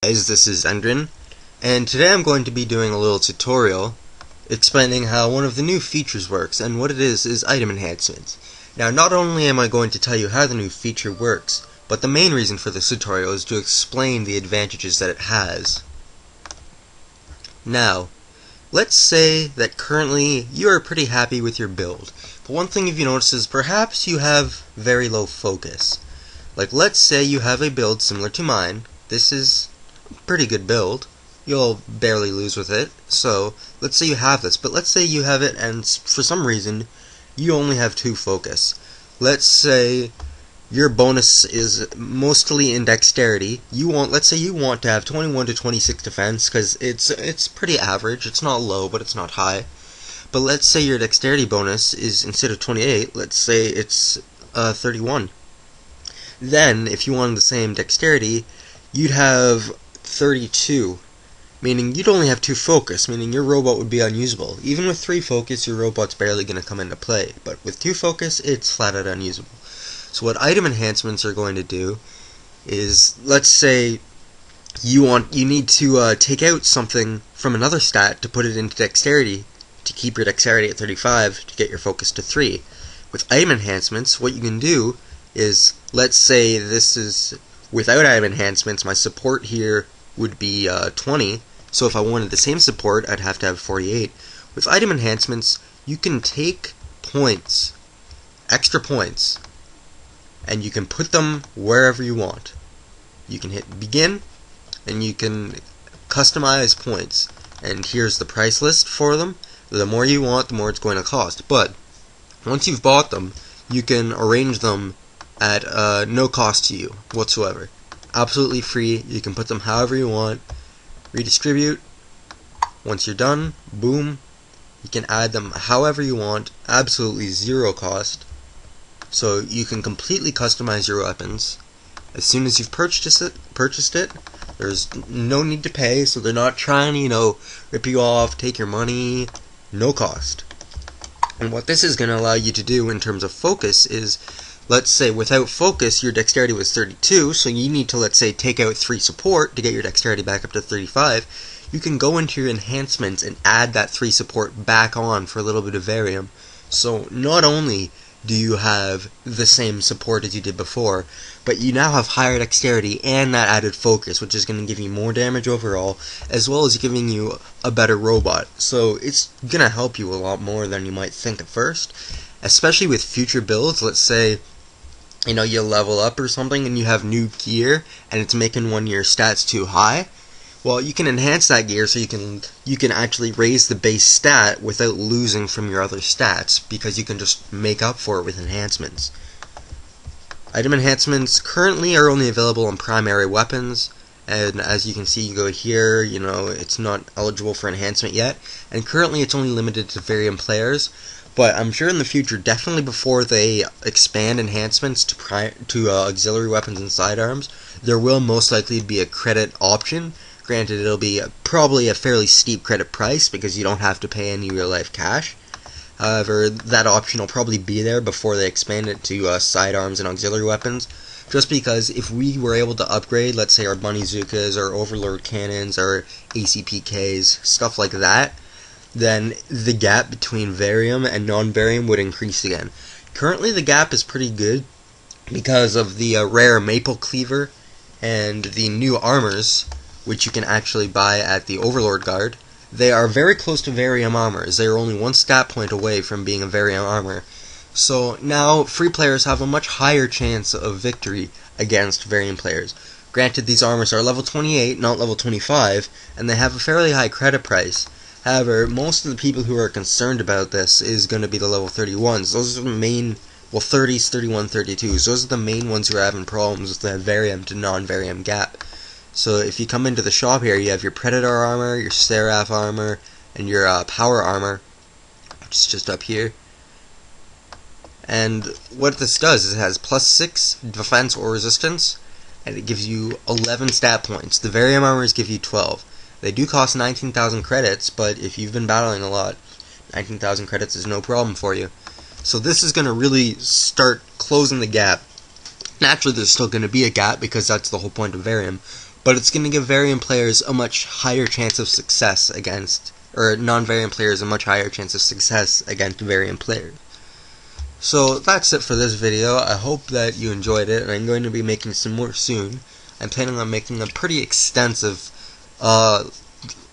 guys, this is Endrin, and today I'm going to be doing a little tutorial explaining how one of the new features works, and what it is item enhancements. Now, not only am I going to tell you how the new feature works, but the main reason for this tutorial is to explain the advantages that it has. Now, let's say that currently you are pretty happy with your build, but one thing you've noticed is perhaps you have very low focus. Like, let's say you have a build similar to mine. This is a pretty good build. You'll barely lose with it. So, let's say you have this, but let's say you have it and for some reason you only have 2 focus. Let's say your bonus is mostly in dexterity. Let's say you want to have 21 to 26 defense because it's pretty average. It's not low, but it's not high. But let's say your dexterity bonus is, instead of 28, let's say it's 31. Then, if you wanted the same dexterity, you'd have 32, meaning you'd only have 2 focus, meaning your robot would be unusable. Even with 3 focus, your robot's barely going to come into play, but with 2 focus, it's flat out unusable. So what item enhancements are going to do is, let's say you need to take out something from another stat to put it into dexterity, to keep your dexterity at 35, to get your focus to 3. With item enhancements, what you can do is, let's say this is without item enhancements, my support here would be 20, so if I wanted the same support, I'd have to have 48. With item enhancements, you can take points, extra points, and you can put them wherever you want. You can hit begin, and you can customize points, and here's the price list for them. The more you want, the more it's going to cost, but once you've bought them, you can arrange them at no cost to you whatsoever. Absolutely free. You can put them however you want. Redistribute. Once you're done, boom, you can add them however you want. Absolutely 0 cost. So you can completely customize your weapons. As soon as you've purchased it, there's no need to pay, so they're not trying to, rip you off, take your money. No cost. And what this is going to allow you to do in terms of focus is, let's say without focus your dexterity was 32, so you need to, let's say, take out 3 support to get your dexterity back up to 35. You can go into your enhancements and add that 3 support back on for a little bit of varium. So not only do you have the same support as you did before, but you now have higher dexterity and that added focus, which is going to give you more damage overall, as well as giving you a better robot. So it's going to help you a lot more than you might think at first, especially with future builds. Let's say you level up or something and you have new gear and it's making one of your stats too high. Well, you can enhance that gear so you can actually raise the base stat without losing from your other stats, because you can just make up for it with enhancements. Item enhancements currently are only available on primary weapons, and as you can see, you go here, it's not eligible for enhancement yet, and currently it's only limited to variant players. But I'm sure in the future, definitely before they expand enhancements to auxiliary weapons and sidearms, there will most likely be a credit option. Granted, it'll be probably a fairly steep credit price because you don't have to pay any real-life cash. However, that option will probably be there before they expand it to sidearms and auxiliary weapons. Just because if we were able to upgrade, let's say, our Bunnyzookas, our Overlord Cannons, our ACPKs, stuff like that, then the gap between varium and non-varium would increase again. Currently the gap is pretty good because of the rare Maple Cleaver and the new armors, which you can actually buy at the Overlord Guard. They are very close to varium armors. They are only 1 stat point away from being a varium armor. So now free players have a much higher chance of victory against varium players. Granted, these armors are level 28, not level 25, and they have a fairly high credit price. However, most of the people who are concerned about this is going to be the level 31s. Those are the main, 30s, 31, 32s. Those are the main ones who are having problems with the varium to non-varium gap. So if you come into the shop here, you have your Predator armor, your Seraph armor, and your Power armor, which is just up here. And what this does is it has +6 defense or resistance, and it gives you 11 stat points. The varium armors give you 12. They do cost 19,000 credits, but if you've been battling a lot, 19,000 credits is no problem for you. So this is going to really start closing the gap. Naturally, there's still going to be a gap because that's the whole point of varium, but it's going to give variant players a much higher chance of success against, or non-variant players a much higher chance of success against variant players. So that's it for this video. I hope that you enjoyed it, and I'm going to be making some more soon. I'm planning on making a pretty extensive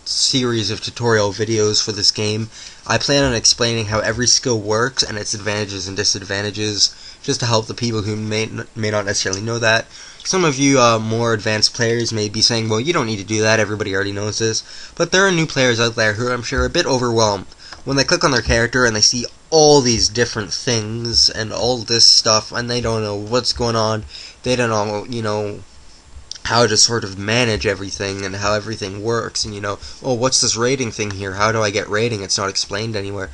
series of tutorial videos for this game. I plan on explaining how every skill works and its advantages and disadvantages, just to help the people who may not necessarily know that. Some of you more advanced players may be saying, well, you don't need to do that, everybody already knows this. But there are new players out there who I'm sure are a bit overwhelmed when they click on their character and they see all these different things and all this stuff, and they don't know what's going on. They don't know, how to sort of manage everything and how everything works, and oh, what's this rating thing here? How do I get rating? It's not explained anywhere.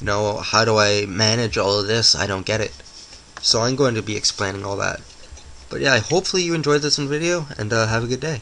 How do I manage all of this? I don't get it. So I'm going to be explaining all that. But yeah, hopefully you enjoyed this video, and have a good day.